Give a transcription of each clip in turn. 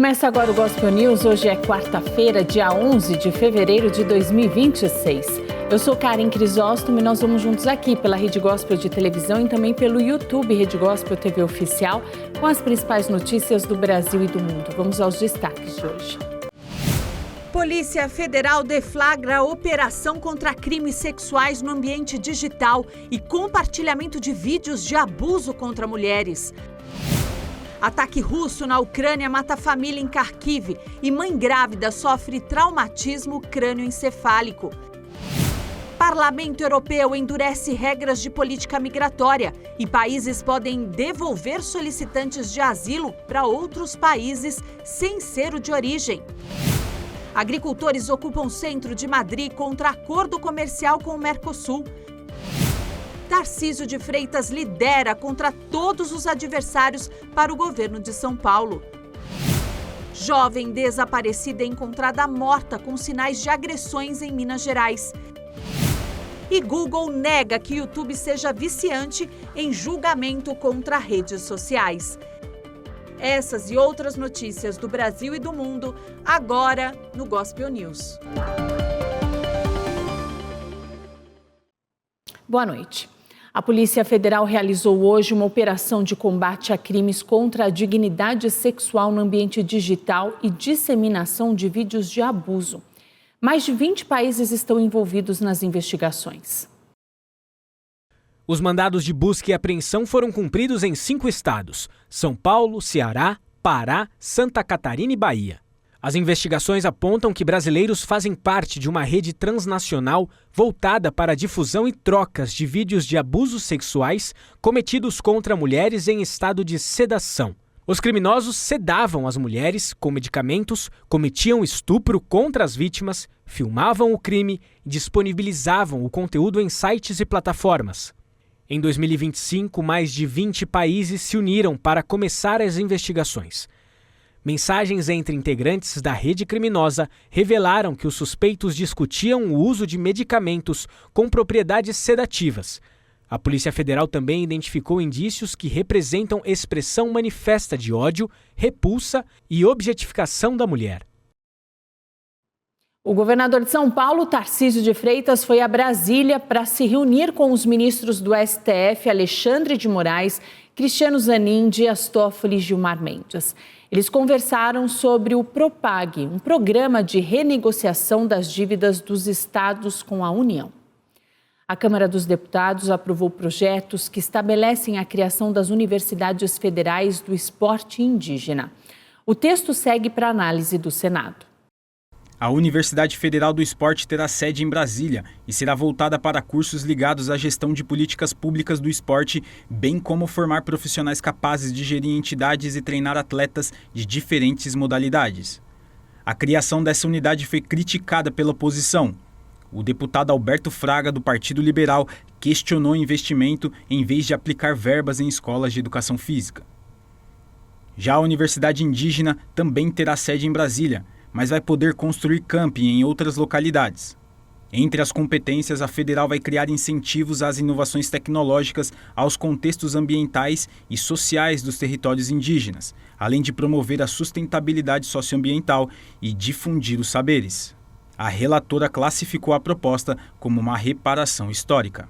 Começa agora o Gospel News. Hoje é quarta-feira, dia 11 de fevereiro de 2026. Eu sou Karen Crisóstomo e nós vamos juntos aqui pela Rede Gospel de televisão e também pelo YouTube Rede Gospel TV Oficial com as principais notícias do Brasil e do mundo. Vamos aos destaques de hoje. Polícia Federal deflagra operação contra crimes sexuais no ambiente digital e compartilhamento de vídeos de abuso contra mulheres. Ataque russo na Ucrânia mata família em Kharkiv e mãe grávida sofre traumatismo crânioencefálico. Parlamento Europeu endurece regras de política migratória e países podem devolver solicitantes de asilo para outros países sem ser o de origem. Agricultores ocupam centro de Madrid contra acordo comercial com o Mercosul. Tarcísio de Freitas lidera contra todos os adversários para o governo de São Paulo. Jovem desaparecida é encontrada morta com sinais de agressões em Minas Gerais. E Google nega que YouTube seja viciante em julgamento contra redes sociais. Essas e outras notícias do Brasil e do mundo, agora no Gospel News. Boa noite. A Polícia Federal realizou hoje uma operação de combate a crimes contra a dignidade sexual no ambiente digital e disseminação de vídeos de abuso. Mais de 20 países estão envolvidos nas investigações. Os mandados de busca e apreensão foram cumpridos em 5 estados: São Paulo, Ceará, Pará, Santa Catarina e Bahia. As investigações apontam que brasileiros fazem parte de uma rede transnacional voltada para a difusão e trocas de vídeos de abusos sexuais cometidos contra mulheres em estado de sedação. Os criminosos sedavam as mulheres com medicamentos, cometiam estupro contra as vítimas, filmavam o crime e disponibilizavam o conteúdo em sites e plataformas. Em 2025, mais de 20 países se uniram para começar as investigações. Mensagens entre integrantes da rede criminosa revelaram que os suspeitos discutiam o uso de medicamentos com propriedades sedativas. A Polícia Federal também identificou indícios que representam expressão manifesta de ódio, repulsa e objetificação da mulher. O governador de São Paulo, Tarcísio de Freitas, foi a Brasília para se reunir com os ministros do STF, Alexandre de Moraes, Cristiano Zanin, Dias Toffoli e Gilmar Mendes. Eles conversaram sobre o Propag, um programa de renegociação das dívidas dos estados com a União. A Câmara dos Deputados aprovou projetos que estabelecem a criação das universidades federais do esporte indígena. O texto segue para análise do Senado. A Universidade Federal do Esporte terá sede em Brasília e será voltada para cursos ligados à gestão de políticas públicas do esporte, bem como formar profissionais capazes de gerir entidades e treinar atletas de diferentes modalidades. A criação dessa unidade foi criticada pela oposição. O deputado Alberto Fraga, do Partido Liberal, questionou o investimento em vez de aplicar verbas em escolas de educação física. Já a Universidade Indígena também terá sede em Brasília, mas vai poder construir camping em outras localidades. Entre as competências, a federal vai criar incentivos às inovações tecnológicas aos contextos ambientais e sociais dos territórios indígenas, além de promover a sustentabilidade socioambiental e difundir os saberes. A relatora classificou a proposta como uma reparação histórica.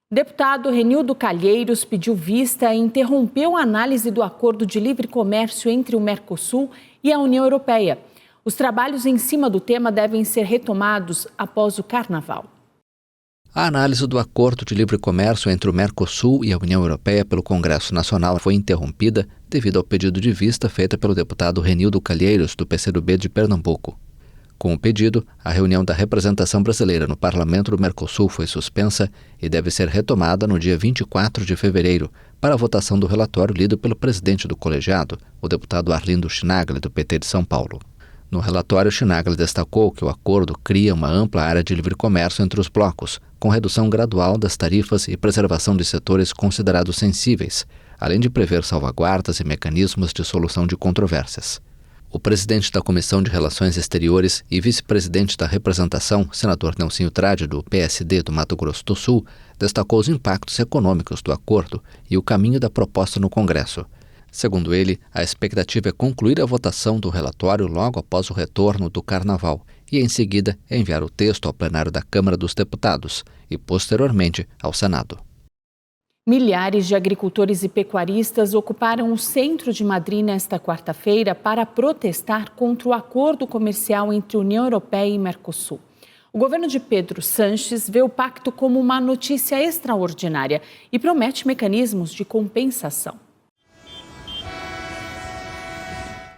O deputado Renildo Calheiros pediu vista e interrompeu a análise do acordo de livre comércio entre o Mercosul e a União Europeia. Os trabalhos em cima do tema devem ser retomados após o Carnaval. A análise do acordo de livre comércio entre o Mercosul e a União Europeia pelo Congresso Nacional foi interrompida devido ao pedido de vista feito pelo deputado Renildo Calheiros, do PCdoB de Pernambuco. Com o pedido, a reunião da representação brasileira no Parlamento do Mercosul foi suspensa e deve ser retomada no dia 24 de fevereiro para a votação do relatório lido pelo presidente do colegiado, o deputado Arlindo Chinaglia, do PT de São Paulo. No relatório, Chinaglia destacou que o acordo cria uma ampla área de livre comércio entre os blocos, com redução gradual das tarifas e preservação de setores considerados sensíveis, além de prever salvaguardas e mecanismos de solução de controvérsias. O presidente da Comissão de Relações Exteriores e vice-presidente da representação, senador Nelsinho Trade, do PSD do Mato Grosso do Sul, destacou os impactos econômicos do acordo e o caminho da proposta no Congresso. Segundo ele, a expectativa é concluir a votação do relatório logo após o retorno do Carnaval e, em seguida, enviar o texto ao plenário da Câmara dos Deputados e, posteriormente, ao Senado. Milhares de agricultores e pecuaristas ocuparam o centro de Madrid nesta quarta-feira para protestar contra o acordo comercial entre União Europeia e Mercosul. O governo de Pedro Sánchez vê o pacto como uma notícia extraordinária e promete mecanismos de compensação.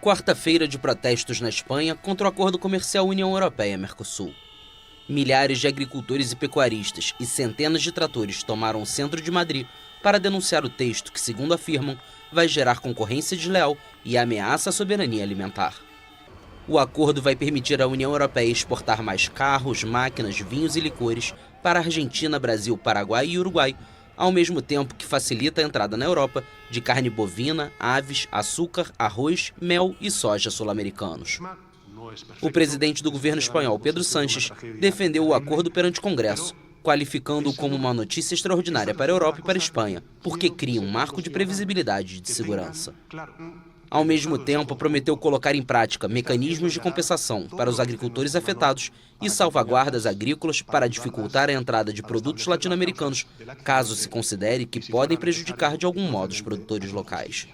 Quarta-feira de protestos na Espanha contra o acordo comercial União Europeia-Mercosul. Milhares de agricultores e pecuaristas e centenas de tratores tomaram o centro de Madrid para denunciar o texto que, segundo afirmam, vai gerar concorrência desleal e ameaça à soberania alimentar. O acordo vai permitir à União Europeia exportar mais carros, máquinas, vinhos e licores para a Argentina, Brasil, Paraguai e Uruguai, ao mesmo tempo que facilita a entrada na Europa de carne bovina, aves, açúcar, arroz, mel e soja sul-americanos. O presidente do governo espanhol, Pedro Sánchez, defendeu o acordo perante o Congresso, qualificando-o como uma notícia extraordinária para a Europa e para a Espanha, porque cria um marco de previsibilidade e de segurança. Ao mesmo tempo, prometeu colocar em prática mecanismos de compensação para os agricultores afetados e salvaguardas agrícolas para dificultar a entrada de produtos latino-americanos, caso se considere que podem prejudicar de algum modo os produtores locais.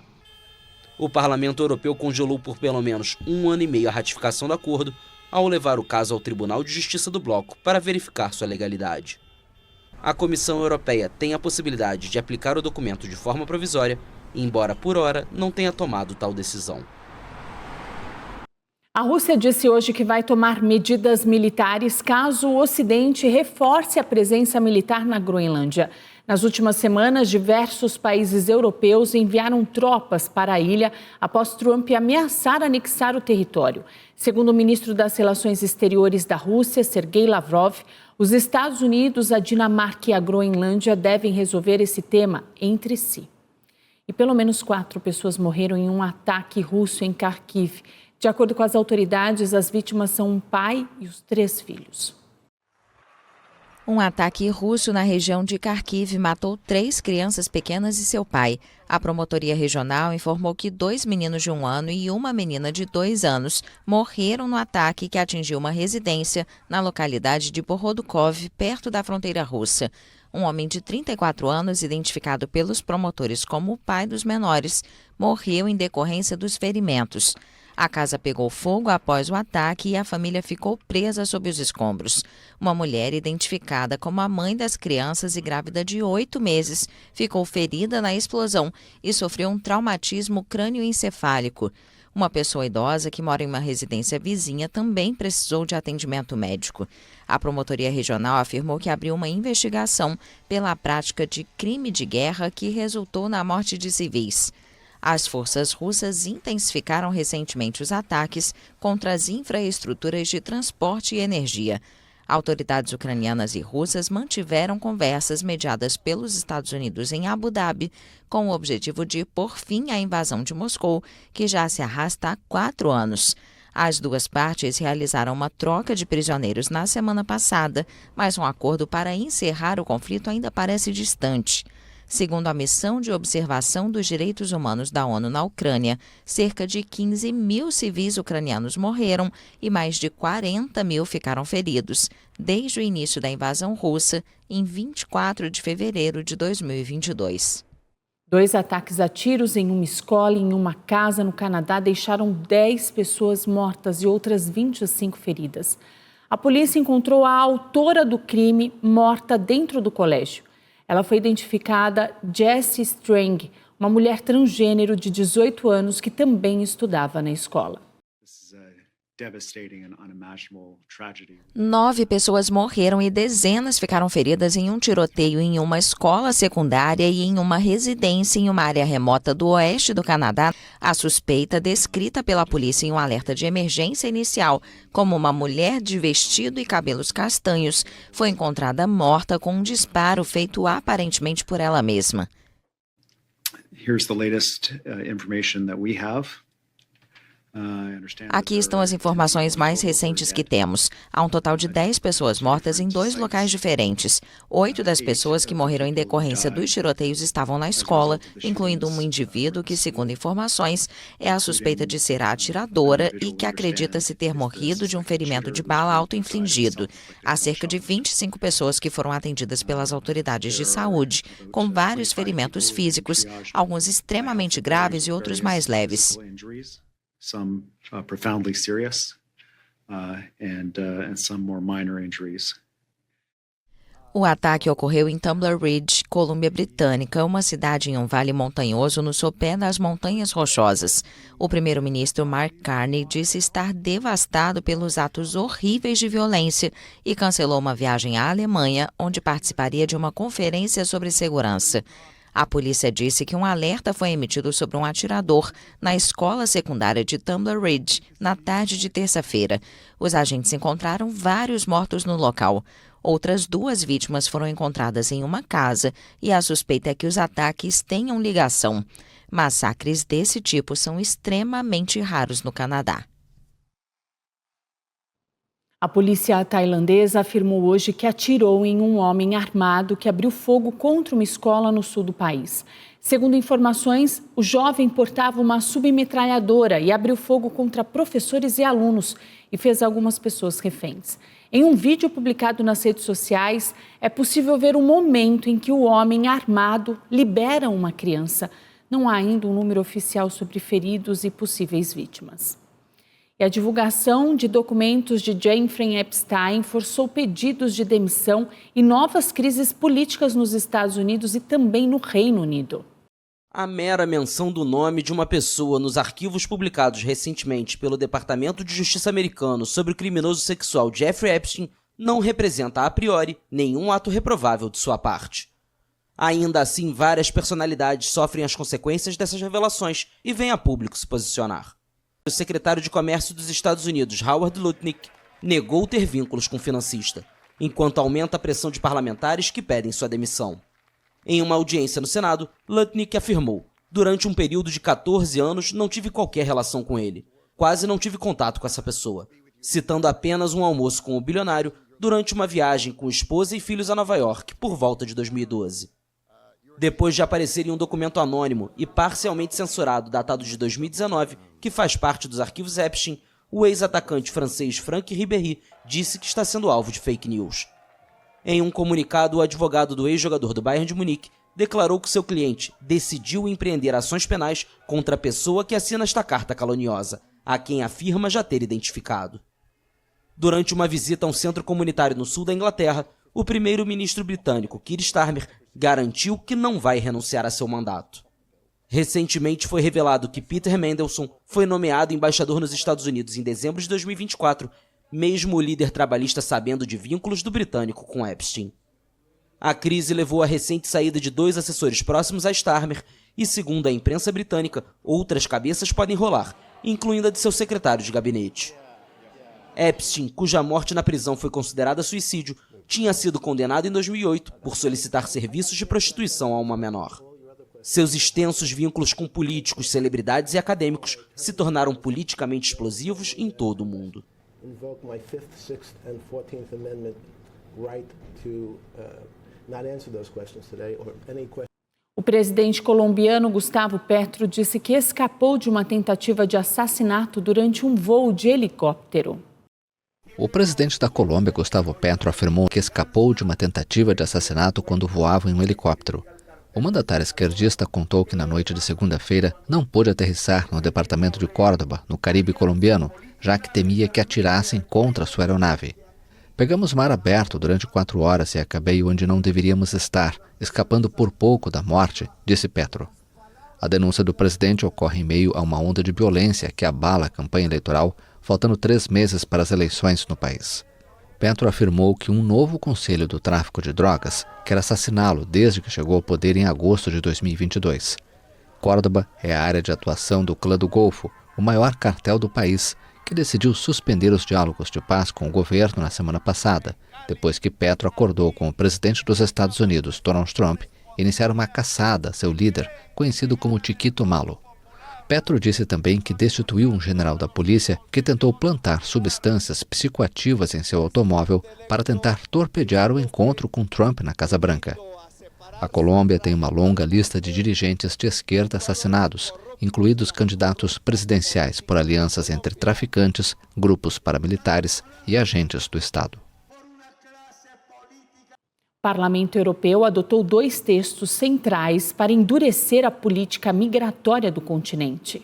O Parlamento Europeu congelou por pelo menos 1 ano e meio a ratificação do acordo, ao levar o caso ao Tribunal de Justiça do Bloco para verificar sua legalidade. A Comissão Europeia tem a possibilidade de aplicar o documento de forma provisória, embora, por hora, não tenha tomado tal decisão. A Rússia disse hoje que vai tomar medidas militares caso o Ocidente reforce a presença militar na Groenlândia. Nas últimas semanas, diversos países europeus enviaram tropas para a ilha após Trump ameaçar anexar o território. Segundo o ministro das Relações Exteriores da Rússia, Sergei Lavrov, os Estados Unidos, a Dinamarca e a Groenlândia devem resolver esse tema entre si. E pelo menos 4 pessoas morreram em um ataque russo em Kharkiv. De acordo com as autoridades, as vítimas são um pai e os 3 filhos. Um ataque russo na região de Kharkiv matou 3 crianças pequenas e seu pai. A promotoria regional informou que 2 meninos de 1 ano e uma menina de 2 anos morreram no ataque que atingiu uma residência na localidade de Borodukov, perto da fronteira russa. Um homem de 34 anos, identificado pelos promotores como o pai dos menores, morreu em decorrência dos ferimentos. A casa pegou fogo após o ataque e a família ficou presa sob os escombros. Uma mulher, identificada como a mãe das crianças e grávida de 8 meses, ficou ferida na explosão e sofreu um traumatismo crânioencefálico. Uma pessoa idosa que mora em uma residência vizinha também precisou de atendimento médico. A promotoria regional afirmou que abriu uma investigação pela prática de crime de guerra que resultou na morte de civis. As forças russas intensificaram recentemente os ataques contra as infraestruturas de transporte e energia. Autoridades ucranianas e russas mantiveram conversas mediadas pelos Estados Unidos em Abu Dhabi com o objetivo de pôr fim à invasão de Moscou, que já se arrasta há 4 anos. As duas partes realizaram uma troca de prisioneiros na semana passada, mas um acordo para encerrar o conflito ainda parece distante. Segundo a Missão de Observação dos Direitos Humanos da ONU na Ucrânia, cerca de 15 mil civis ucranianos morreram e mais de 40 mil ficaram feridos, desde o início da invasão russa, em 24 de fevereiro de 2022. 2 ataques a tiros em uma escola e em uma casa no Canadá deixaram 10 pessoas mortas e outras 25 feridas. A polícia encontrou a autora do crime morta dentro do colégio. Ela foi identificada Jessie Strang, uma mulher transgênero de 18 anos que também estudava na escola. 9 pessoas morreram e dezenas ficaram feridas em um tiroteio em uma escola secundária e em uma residência em uma área remota do oeste do Canadá. A suspeita, descrita pela polícia em um alerta de emergência inicial como uma mulher de vestido e cabelos castanhos, foi encontrada morta com um disparo feito aparentemente por ela mesma. Here's the latest information that we have. Aqui estão as informações mais recentes que temos. Há um total de 10 pessoas mortas em 2 locais diferentes. 8 das pessoas que morreram em decorrência dos tiroteios estavam na escola, incluindo um indivíduo que, segundo informações, é a suspeita de ser a atiradora e que acredita-se ter morrido de um ferimento de bala auto-infligido. Há cerca de 25 pessoas que foram atendidas pelas autoridades de saúde, com vários ferimentos físicos, alguns extremamente graves e outros mais leves. Some profoundly serious, and some more minor injuries. O ataque ocorreu em Tumbler Ridge, Colômbia Britânica, uma cidade em um vale montanhoso no sopé das Montanhas Rochosas. O primeiro-ministro Mark Carney disse estar devastado pelos atos horríveis de violência e cancelou uma viagem à Alemanha, onde participaria de uma conferência sobre segurança. A polícia disse que um alerta foi emitido sobre um atirador na escola secundária de Tumbler Ridge na tarde de terça-feira. Os agentes encontraram vários mortos no local. Outras 2 vítimas foram encontradas em uma casa e a suspeita é que os ataques tenham ligação. Massacres desse tipo são extremamente raros no Canadá. A polícia tailandesa afirmou hoje que atirou em um homem armado que abriu fogo contra uma escola no sul do país. Segundo informações, o jovem portava uma submetralhadora e abriu fogo contra professores e alunos e fez algumas pessoas reféns. Em um vídeo publicado nas redes sociais, é possível ver o momento em que o homem armado libera uma criança. Não há ainda um número oficial sobre feridos e possíveis vítimas. E a divulgação de documentos de Jeffrey Epstein forçou pedidos de demissão e novas crises políticas nos Estados Unidos e também no Reino Unido. A mera menção do nome de uma pessoa nos arquivos publicados recentemente pelo Departamento de Justiça americano sobre o criminoso sexual Jeffrey Epstein não representa, a priori, nenhum ato reprovável de sua parte. Ainda assim, várias personalidades sofrem as consequências dessas revelações e vêm a público se posicionar. O secretário de Comércio dos Estados Unidos, Howard Lutnick, negou ter vínculos com o financista, enquanto aumenta a pressão de parlamentares que pedem sua demissão. Em uma audiência no Senado, Lutnick afirmou: durante um período de 14 anos não tive qualquer relação com ele. Quase não tive contato com essa pessoa, citando apenas um almoço com o bilionário durante uma viagem com esposa e filhos a Nova York por volta de 2012. Depois de aparecer em um documento anônimo e parcialmente censurado datado de 2019, que faz parte dos arquivos Epstein, o ex-atacante francês Franck Ribéry disse que está sendo alvo de fake news. Em um comunicado, o advogado do ex-jogador do Bayern de Munique declarou que seu cliente decidiu empreender ações penais contra a pessoa que assina esta carta caluniosa, a quem afirma já ter identificado. Durante uma visita a um centro comunitário no sul da Inglaterra, o primeiro-ministro britânico Keir Starmer garantiu que não vai renunciar a seu mandato. Recentemente foi revelado que Peter Mandelson foi nomeado embaixador nos Estados Unidos em dezembro de 2024, mesmo o líder trabalhista sabendo de vínculos do britânico com Epstein. A crise levou à recente saída de 2 assessores próximos a Starmer e, segundo a imprensa britânica, outras cabeças podem rolar, incluindo a de seu secretário de gabinete. Epstein, cuja morte na prisão foi considerada suicídio, tinha sido condenado em 2008 por solicitar serviços de prostituição a uma menor. Seus extensos vínculos com políticos, celebridades e acadêmicos se tornaram politicamente explosivos em todo o mundo. O presidente colombiano Gustavo Petro disse que escapou de uma tentativa de assassinato durante um voo de helicóptero. O presidente da Colômbia, Gustavo Petro, afirmou que escapou de uma tentativa de assassinato quando voava em um helicóptero. O mandatário esquerdista contou que na noite de segunda-feira não pôde aterrissar no departamento de Córdoba, no Caribe colombiano, já que temia que atirassem contra sua aeronave. Pegamos mar aberto durante 4 horas e acabei onde não deveríamos estar, escapando por pouco da morte, disse Petro. A denúncia do presidente ocorre em meio a uma onda de violência que abala a campanha eleitoral, faltando 3 meses para as eleições no país. Petro afirmou que um novo conselho do tráfico de drogas quer assassiná-lo desde que chegou ao poder em agosto de 2022. Córdoba é a área de atuação do Clã do Golfo, o maior cartel do país, que decidiu suspender os diálogos de paz com o governo na semana passada, depois que Petro acordou com o presidente dos Estados Unidos, Donald Trump, iniciar uma caçada a seu líder, conhecido como Chiquito Malo. Petro disse também que destituiu um general da polícia que tentou plantar substâncias psicoativas em seu automóvel para tentar torpedear o encontro com Trump na Casa Branca. A Colômbia tem uma longa lista de dirigentes de esquerda assassinados, incluídos candidatos presidenciais por alianças entre traficantes, grupos paramilitares e agentes do Estado. O Parlamento Europeu adotou 2 textos centrais para endurecer a política migratória do continente.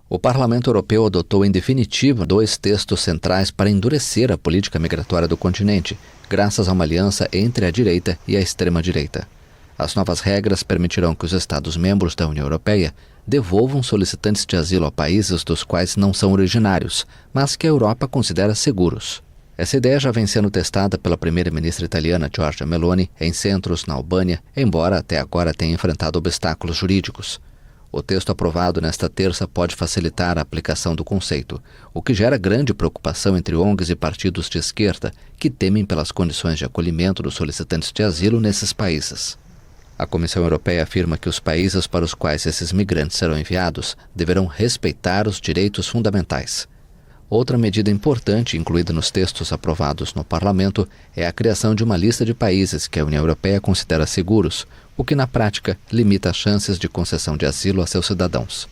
O Parlamento Europeu adotou em definitivo 2 textos centrais para endurecer a política migratória do continente, graças a uma aliança entre a direita e a extrema-direita. As novas regras permitirão que os Estados-membros da União Europeia devolvam solicitantes de asilo a países dos quais não são originários, mas que a Europa considera seguros. Essa ideia já vem sendo testada pela primeira-ministra italiana Giorgia Meloni em centros na Albânia, embora até agora tenha enfrentado obstáculos jurídicos. O texto aprovado nesta terça pode facilitar a aplicação do conceito, o que gera grande preocupação entre ONGs e partidos de esquerda que temem pelas condições de acolhimento dos solicitantes de asilo nesses países. A Comissão Europeia afirma que os países para os quais esses migrantes serão enviados deverão respeitar os direitos fundamentais. Outra medida importante incluída nos textos aprovados no Parlamento é a criação de uma lista de países que a União Europeia considera seguros, o que na prática limita as chances de concessão de asilo a seus cidadãos.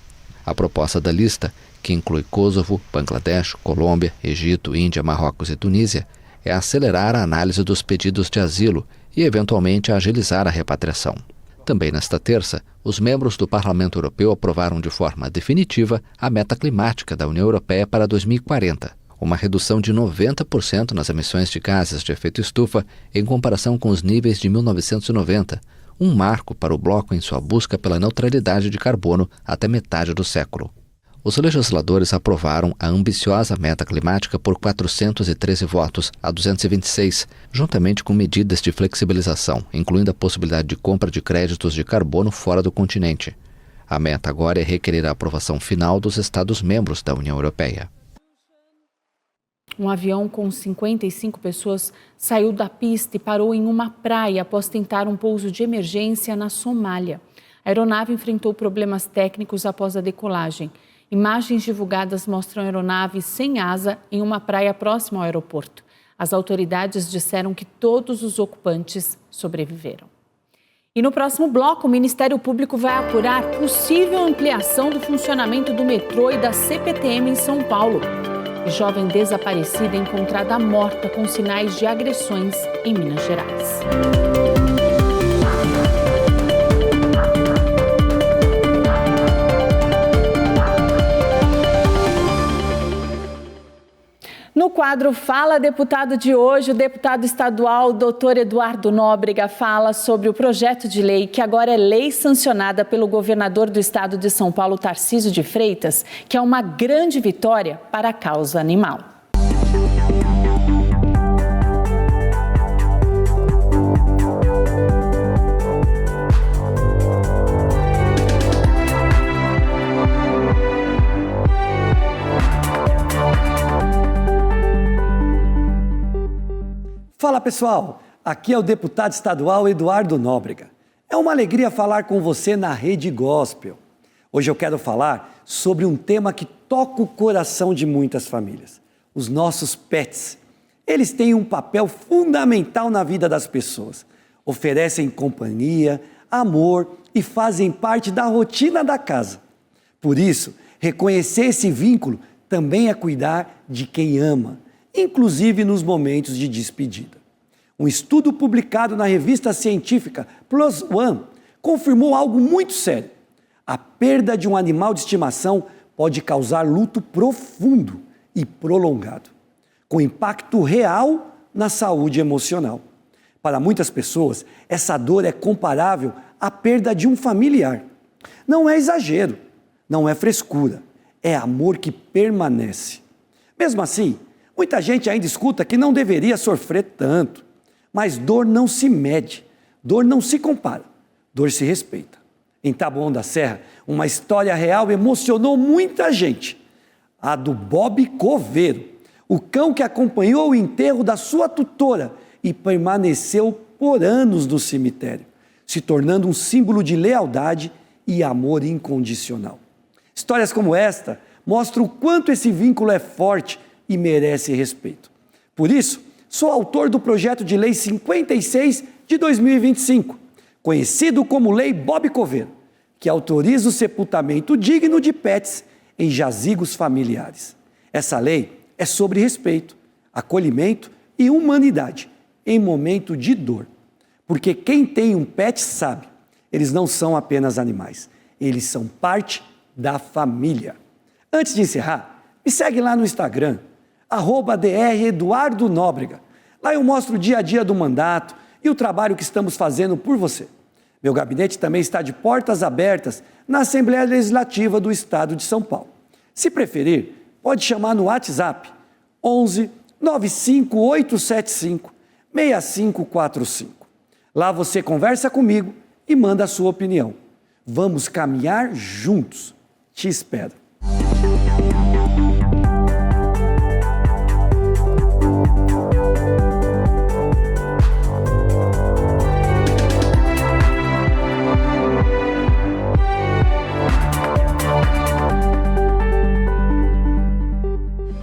A proposta da lista, que inclui Kosovo, Bangladesh, Colômbia, Egito, Índia, Marrocos e Tunísia, é acelerar a análise dos pedidos de asilo e, eventualmente, agilizar a repatriação. Também nesta terça, os membros do Parlamento Europeu aprovaram de forma definitiva a meta climática da União Europeia para 2040, uma redução de 90% nas emissões de gases de efeito estufa em comparação com os níveis de 1990, um marco para o bloco em sua busca pela neutralidade de carbono até metade do século. Os legisladores aprovaram a ambiciosa meta climática por 413 votos a 226, juntamente com medidas de flexibilização, incluindo a possibilidade de compra de créditos de carbono fora do continente. A meta agora é requerer a aprovação final dos Estados-membros da União Europeia. Um avião com 55 pessoas saiu da pista e parou em uma praia após tentar um pouso de emergência na Somália. A aeronave enfrentou problemas técnicos após a decolagem. Imagens divulgadas mostram a aeronave sem asa em uma praia próxima ao aeroporto. As autoridades disseram que todos os ocupantes sobreviveram. E no próximo bloco, o Ministério Público vai apurar possível ampliação do funcionamento do metrô e da CPTM em São Paulo. Jovem desaparecida encontrada morta com sinais de agressões em Minas Gerais. No quadro Fala Deputado de hoje, o deputado estadual Dr. Eduardo Nóbrega fala sobre o projeto de lei que agora é lei sancionada pelo governador do estado de São Paulo, Tarcísio de Freitas, que é uma grande vitória para a causa animal. Fala pessoal, aqui é o deputado estadual Eduardo Nóbrega. É uma alegria falar com você na Rede Gospel. Hoje eu quero falar sobre um tema que toca o coração de muitas famílias, os nossos pets. Eles têm um papel fundamental na vida das pessoas, oferecem companhia, amor e fazem parte da rotina da casa. Por isso, reconhecer esse vínculo também é cuidar de quem ama, inclusive nos momentos de despedida. Um estudo publicado na revista científica PLOS ONE confirmou algo muito sério. A perda de um animal de estimação pode causar luto profundo e prolongado, com impacto real na saúde emocional. Para muitas pessoas, essa dor é comparável à perda de um familiar. Não é exagero, não é frescura, é amor que permanece. Mesmo assim, muita gente ainda escuta que não deveria sofrer tanto. Mas dor não se mede, dor não se compara, dor se respeita. Em Taboão da Serra, uma história real emocionou muita gente. A do Bob Coveiro, o cão que acompanhou o enterro da sua tutora e permaneceu por anos no cemitério, se tornando um símbolo de lealdade e amor incondicional. Histórias como esta mostram o quanto esse vínculo é forte e merece respeito. Por isso, sou autor do projeto de lei 56 de 2025, conhecido como Lei Bob Coveiro, que autoriza o sepultamento digno de pets em jazigos familiares. Essa lei é sobre respeito, acolhimento e humanidade em momento de dor. Porque quem tem um pet sabe, eles não são apenas animais, eles são parte da família. Antes de encerrar, me segue lá no Instagram, @DrEduardoNóbrega. Lá eu mostro o dia a dia do mandato e o trabalho que estamos fazendo por você. Meu gabinete também está de portas abertas na Assembleia Legislativa do Estado de São Paulo. Se preferir, pode chamar no WhatsApp 11 95875 6545. Lá você conversa comigo e manda a sua opinião. Vamos caminhar juntos. Te espero.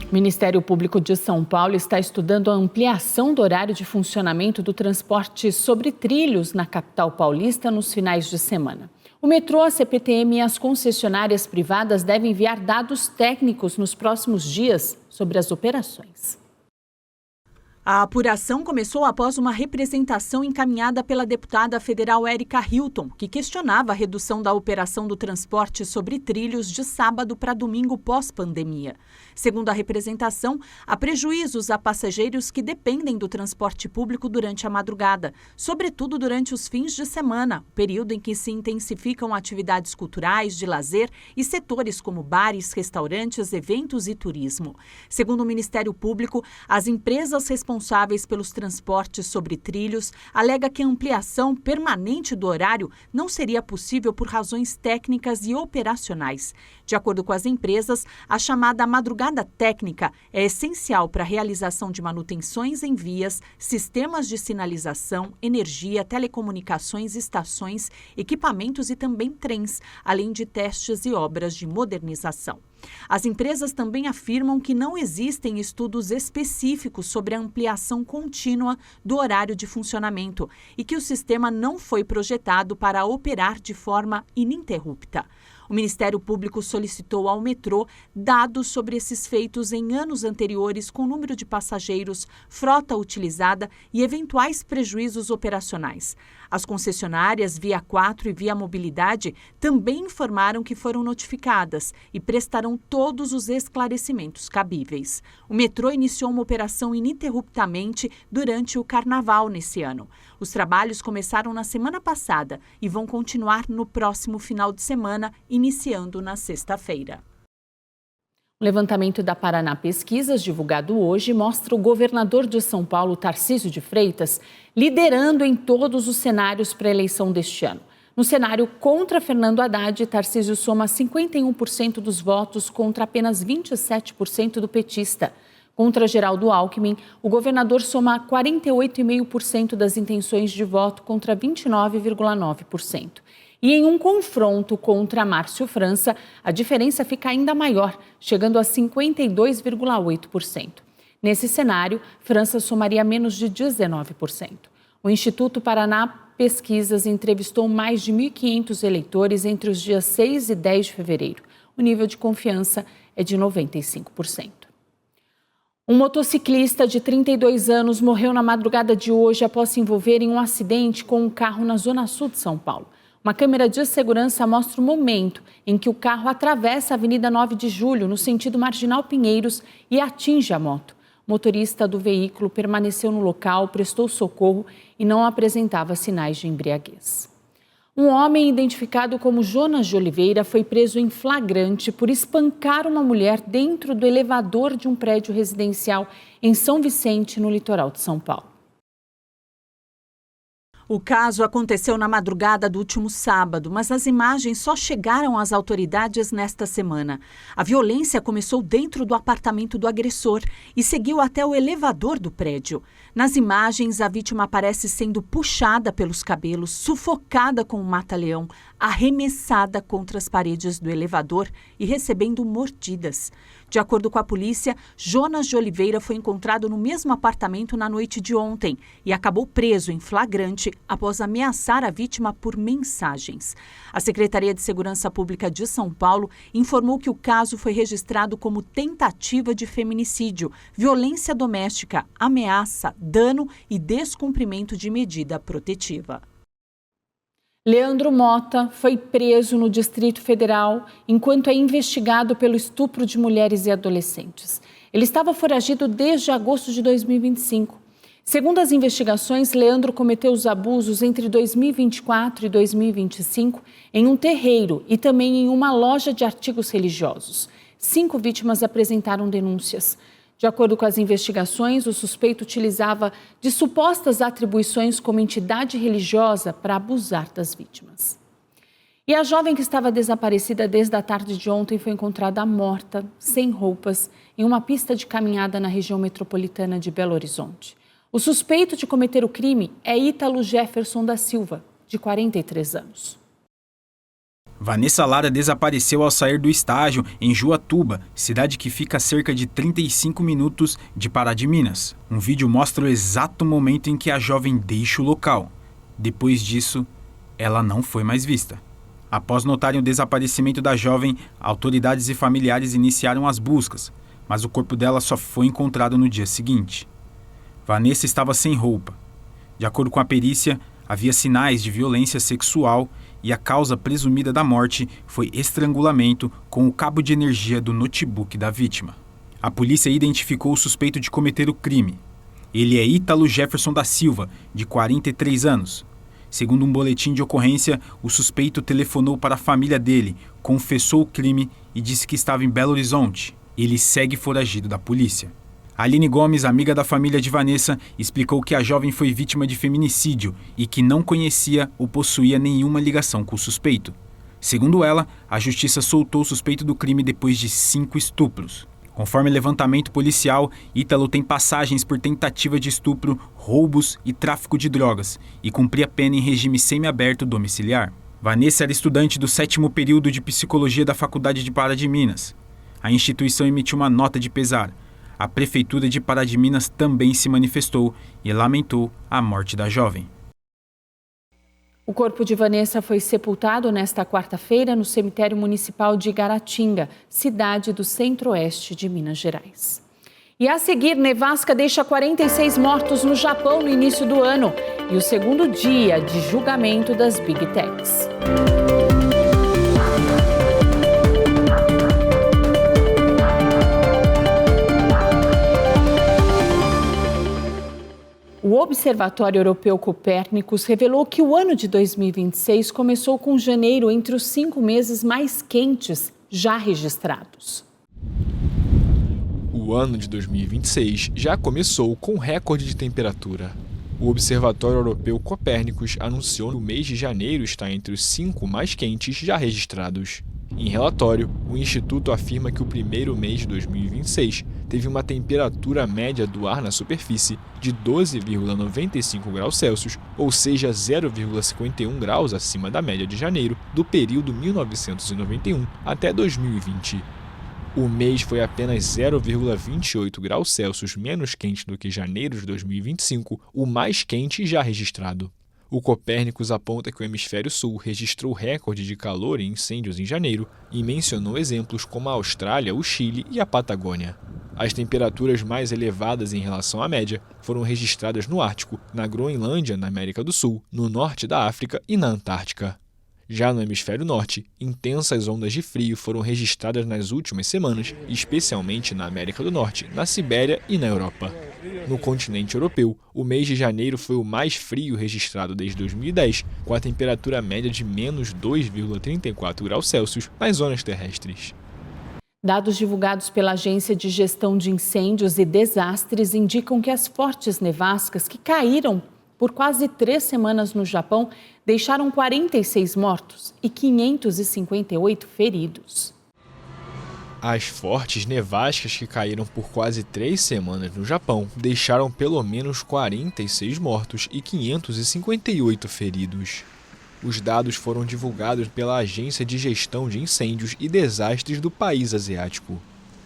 O Ministério Público de São Paulo está estudando a ampliação do horário de funcionamento do transporte sobre trilhos na capital paulista nos finais de semana. O metrô, a CPTM e as concessionárias privadas devem enviar dados técnicos nos próximos dias sobre as operações. A apuração começou após uma representação encaminhada pela deputada federal Érica Hilton, que questionava a redução da operação do transporte sobre trilhos de sábado para domingo pós-pandemia. Segundo a representação, há prejuízos a passageiros que dependem do transporte público durante a madrugada, sobretudo durante os fins de semana, período em que se intensificam atividades culturais, de lazer e setores como bares, restaurantes, eventos e turismo. Segundo o Ministério Público, as empresas responsáveis pelos transportes sobre trilhos alega que a ampliação permanente do horário não seria possível por razões técnicas e operacionais. De acordo com as empresas, a chamada madrugada técnica é essencial para a realização de manutenções em vias, sistemas de sinalização, energia, telecomunicações, estações, equipamentos e também trens, além de testes e obras de modernização. As empresas também afirmam que não existem estudos específicos sobre a ampliação contínua do horário de funcionamento e que o sistema não foi projetado para operar de forma ininterrupta. O Ministério Público solicitou ao metrô dados sobre esses feitos em anos anteriores com número de passageiros, frota utilizada e eventuais prejuízos operacionais. As concessionárias Via 4 e Via Mobilidade também informaram que foram notificadas e prestarão todos os esclarecimentos cabíveis. O metrô iniciou uma operação ininterruptamente durante o Carnaval nesse ano. Os trabalhos começaram na semana passada e vão continuar no próximo final de semana, iniciando na sexta-feira. O levantamento da Paraná Pesquisas, divulgado hoje, mostra o governador de São Paulo, Tarcísio de Freitas, liderando em todos os cenários para a eleição deste ano. No cenário contra Fernando Haddad, Tarcísio soma 51% dos votos contra apenas 27% do petista. Contra Geraldo Alckmin, o governador soma 48,5% das intenções de voto contra 29,9%. E em um confronto contra Márcio França, a diferença fica ainda maior, chegando a 52,8%. Nesse cenário, França somaria menos de 19%. O Instituto Paraná Pesquisas entrevistou mais de 1.500 eleitores entre os dias 6 e 10 de fevereiro. O nível de confiança é de 95%. Um motociclista de 32 anos morreu na madrugada de hoje após se envolver em um acidente com um carro na zona sul de São Paulo. Uma câmera de segurança mostra o momento em que o carro atravessa a Avenida 9 de Julho, no sentido Marginal Pinheiros, e atinge a moto. O motorista do veículo permaneceu no local, prestou socorro e não apresentava sinais de embriaguez. Um homem identificado como Jonas de Oliveira foi preso em flagrante por espancar uma mulher dentro do elevador de um prédio residencial em São Vicente, no litoral de São Paulo. O caso aconteceu na madrugada do último sábado, mas as imagens só chegaram às autoridades nesta semana. A violência começou dentro do apartamento do agressor e seguiu até o elevador do prédio. Nas imagens, a vítima aparece sendo puxada pelos cabelos, sufocada com um mata-leão, arremessada contra as paredes do elevador e recebendo mordidas. De acordo com a polícia, Jonas de Oliveira foi encontrado no mesmo apartamento na noite de ontem e acabou preso em flagrante após ameaçar a vítima por mensagens. A Secretaria de Segurança Pública de São Paulo informou que o caso foi registrado como tentativa de feminicídio, violência doméstica, ameaça, dano e descumprimento de medida protetiva. Leandro Mota foi preso no Distrito Federal enquanto é investigado pelo estupro de mulheres e adolescentes. Ele estava foragido desde agosto de 2025. Segundo as investigações, Leandro cometeu os abusos entre 2024 e 2025 em um terreiro e também em uma loja de artigos religiosos. 5 vítimas apresentaram denúncias. De acordo com as investigações, o suspeito utilizava de supostas atribuições como entidade religiosa para abusar das vítimas. E a jovem que estava desaparecida desde a tarde de ontem foi encontrada morta, sem roupas, em uma pista de caminhada na região metropolitana de Belo Horizonte. O suspeito de cometer o crime é Ítalo Jefferson da Silva, de 43 anos. Vanessa Lara desapareceu ao sair do estágio em Juatuba, cidade que fica a cerca de 35 minutos de Pará de Minas. Um vídeo mostra o exato momento em que a jovem deixa o local. Depois disso, ela não foi mais vista. Após notarem o desaparecimento da jovem, autoridades e familiares iniciaram as buscas, mas o corpo dela só foi encontrado no dia seguinte. Vanessa estava sem roupa. De acordo com a perícia, havia sinais de violência sexual e a causa presumida da morte foi estrangulamento com o cabo de energia do notebook da vítima. A polícia identificou o suspeito de cometer o crime. Ele é Ítalo Jefferson da Silva, de 43 anos. Segundo um boletim de ocorrência, o suspeito telefonou para a família dele, confessou o crime e disse que estava em Belo Horizonte. Ele segue foragido da polícia. Aline Gomes, amiga da família de Vanessa, explicou que a jovem foi vítima de feminicídio e que não conhecia ou possuía nenhuma ligação com o suspeito. Segundo ela, a justiça soltou o suspeito do crime depois de 5 estupros. Conforme levantamento policial, Ítalo tem passagens por tentativa de estupro, roubos e tráfico de drogas e cumpria pena em regime semiaberto domiciliar. Vanessa era estudante do 7º período de psicologia da Faculdade de Pará de Minas. A instituição emitiu uma nota de pesar. A Prefeitura de Pará de Minas também se manifestou e lamentou a morte da jovem. O corpo de Vanessa foi sepultado nesta quarta-feira no cemitério municipal de Igaratinga, cidade do centro-oeste de Minas Gerais. E a seguir, nevasca deixa 46 mortos no Japão no início do ano e o segundo dia de julgamento das Big Techs. O Observatório Europeu Copérnicos revelou que o ano de 2026 começou com janeiro entre os 5 meses mais quentes já registrados. O ano de 2026 já começou com recorde de temperatura. O Observatório Europeu Copérnicos anunciou que o mês de janeiro está entre os 5 mais quentes já registrados. Em relatório, o Instituto afirma que o primeiro mês de 2026 teve uma temperatura média do ar na superfície de 12,95 graus Celsius, ou seja, 0,51 graus acima da média de janeiro do período 1991 até 2020. O mês foi apenas 0,28 graus Celsius menos quente do que janeiro de 2025, o mais quente já registrado. O Copérnicos aponta que o Hemisfério Sul registrou recorde de calor e incêndios em janeiro e mencionou exemplos como a Austrália, o Chile e a Patagônia. As temperaturas mais elevadas em relação à média foram registradas no Ártico, na Groenlândia, na América do Sul, no norte da África e na Antártica. Já no Hemisfério Norte, intensas ondas de frio foram registradas nas últimas semanas, especialmente na América do Norte, na Sibéria e na Europa. No continente europeu, o mês de janeiro foi o mais frio registrado desde 2010, com a temperatura média de menos 2,34 graus Celsius nas zonas terrestres. Dados divulgados pela Agência de Gestão de Incêndios e Desastres indicam que as fortes nevascas que caíram por quase 3 semanas no Japão deixaram 46 mortos e 558 feridos. As fortes nevascas que caíram por quase 3 semanas no Japão deixaram pelo menos 46 mortos e 558 feridos. Os dados foram divulgados pela Agência de Gestão de Incêndios e Desastres do país asiático.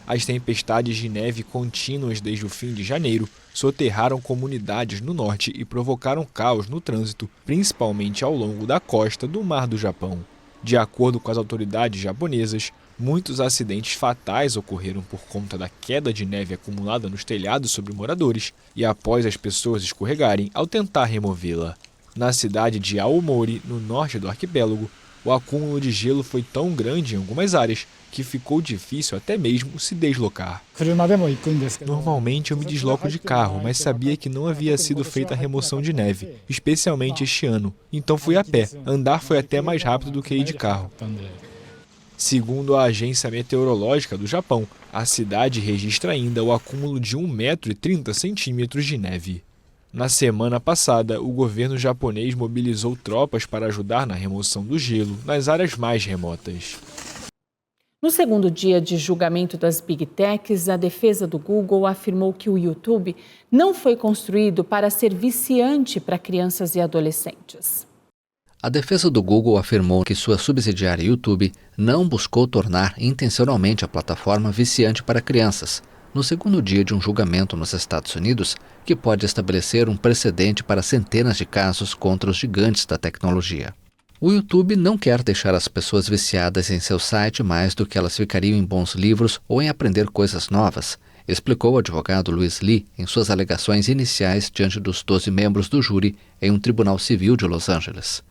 As tempestades de neve contínuas desde o fim de janeiro soterraram comunidades no norte e provocaram caos no trânsito, principalmente ao longo da costa do Mar do Japão. De acordo com as autoridades japonesas, muitos acidentes fatais ocorreram por conta da queda de neve acumulada nos telhados sobre moradores e após as pessoas escorregarem ao tentar removê-la. Na cidade de Aomori, no norte do arquipélago, o acúmulo de gelo foi tão grande em algumas áreas que ficou difícil até mesmo se deslocar. Normalmente eu me desloco de carro, mas sabia que não havia sido feita a remoção de neve, especialmente este ano, então fui a pé. Andar foi até mais rápido do que ir de carro. Segundo a Agência Meteorológica do Japão, a cidade registra ainda o acúmulo de 1,30 m de neve. Na semana passada, o governo japonês mobilizou tropas para ajudar na remoção do gelo nas áreas mais remotas. No segundo dia de julgamento das Big Techs, a defesa do Google afirmou que o YouTube não foi construído para ser viciante para crianças e adolescentes. A defesa do Google afirmou que sua subsidiária YouTube não buscou tornar intencionalmente a plataforma viciante para crianças, no segundo dia de um julgamento nos Estados Unidos que pode estabelecer um precedente para centenas de casos contra os gigantes da tecnologia. O YouTube não quer deixar as pessoas viciadas em seu site mais do que elas ficariam em bons livros ou em aprender coisas novas, explicou o advogado Louis Lee em suas alegações iniciais diante dos 12 membros do júri em um tribunal civil de Los Angeles.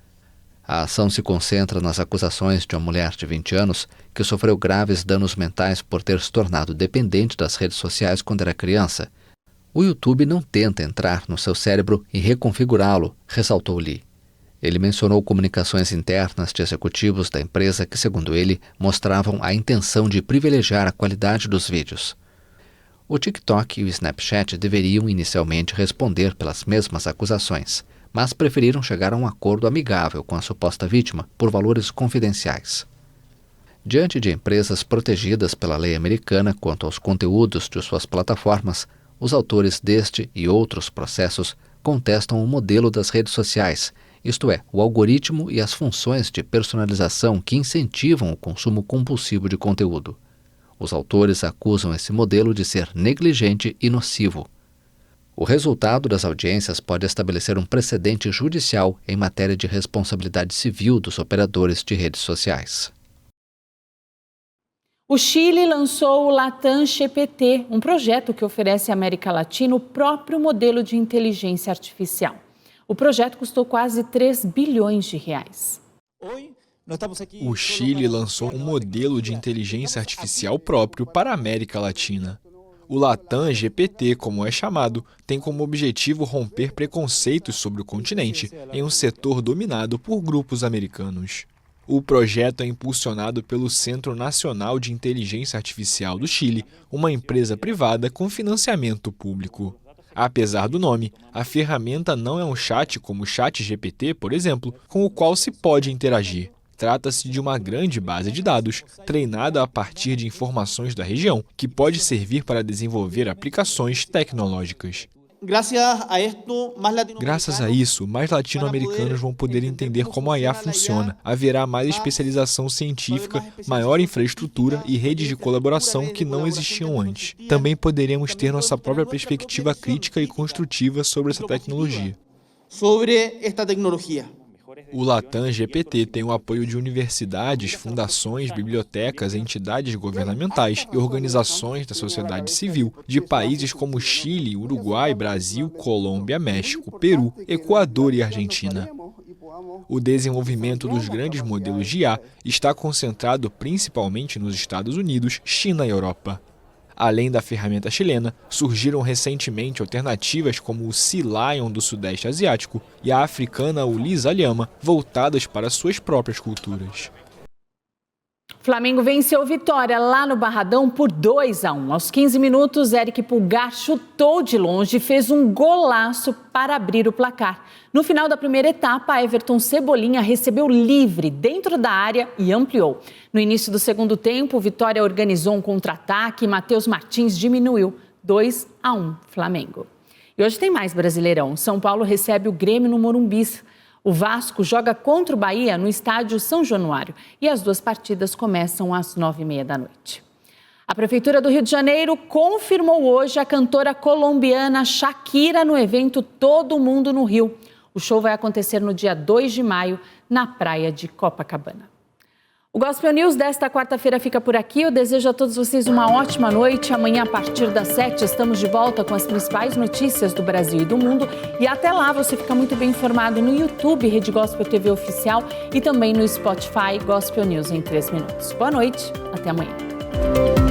A ação se concentra nas acusações de uma mulher de 20 anos que sofreu graves danos mentais por ter se tornado dependente das redes sociais quando era criança. O YouTube não tenta entrar no seu cérebro e reconfigurá-lo, ressaltou Lee. Ele mencionou comunicações internas de executivos da empresa que, segundo ele, mostravam a intenção de privilegiar a qualidade dos vídeos. O TikTok e o Snapchat deveriam inicialmente responder pelas mesmas acusações, mas preferiram chegar a um acordo amigável com a suposta vítima por valores confidenciais. Diante de empresas protegidas pela lei americana quanto aos conteúdos de suas plataformas, os autores deste e outros processos contestam o modelo das redes sociais, isto é, o algoritmo e as funções de personalização que incentivam o consumo compulsivo de conteúdo. Os autores acusam esse modelo de ser negligente e nocivo. O resultado das audiências pode estabelecer um precedente judicial em matéria de responsabilidade civil dos operadores de redes sociais. O Chile lançou o Latam GPT, um projeto que oferece à América Latina o próprio modelo de inteligência artificial. O projeto custou quase 3 bilhões de reais. O Chile lançou um modelo de inteligência artificial próprio para a América Latina. O Latam GPT, como é chamado, tem como objetivo romper preconceitos sobre o continente em um setor dominado por grupos americanos. O projeto é impulsionado pelo Centro Nacional de Inteligência Artificial do Chile, uma empresa privada com financiamento público. Apesar do nome, a ferramenta não é um chat como o ChatGPT, por exemplo, com o qual se pode interagir. Trata-se de uma grande base de dados, treinada a partir de informações da região, que pode servir para desenvolver aplicações tecnológicas. Graças a isso, mais latino-americanos vão poder entender como a IA funciona. Haverá mais especialização científica, maior infraestrutura e redes de colaboração que não existiam antes. Também poderemos ter nossa própria perspectiva crítica e construtiva sobre essa tecnologia. O Latam GPT tem o apoio de universidades, fundações, bibliotecas, entidades governamentais e organizações da sociedade civil de países como Chile, Uruguai, Brasil, Colômbia, México, Peru, Equador e Argentina. O desenvolvimento dos grandes modelos de IA está concentrado principalmente nos Estados Unidos, China e Europa. Além da ferramenta chilena, surgiram recentemente alternativas como o Sea Lion do Sudeste Asiático e a africana Ulisa Lhama, voltadas para suas próprias culturas. Flamengo venceu o Vitória lá no Barradão por 2-1. Aos 15 minutos, Eric Pulgar chutou de longe e fez um golaço para abrir o placar. No final da primeira etapa, Everton Cebolinha recebeu livre dentro da área e ampliou. No início do segundo tempo, o Vitória organizou um contra-ataque e Matheus Martins diminuiu. 2-1 Flamengo. E hoje tem mais Brasileirão. São Paulo recebe o Grêmio no Morumbi. O Vasco joga contra o Bahia no estádio São Januário e as duas partidas começam às 9h30 da noite. A Prefeitura do Rio de Janeiro confirmou hoje a cantora colombiana Shakira no evento Todo Mundo no Rio. O show vai acontecer no dia 2 de maio, na praia de Copacabana. O Gospel News desta quarta-feira fica por aqui. Eu desejo a todos vocês uma ótima noite. Amanhã, a partir das 7, estamos de volta com as principais notícias do Brasil e do mundo. E até lá, você fica muito bem informado no YouTube, Rede Gospel TV Oficial, e também no Spotify Gospel News em 3 minutos. Boa noite, até amanhã.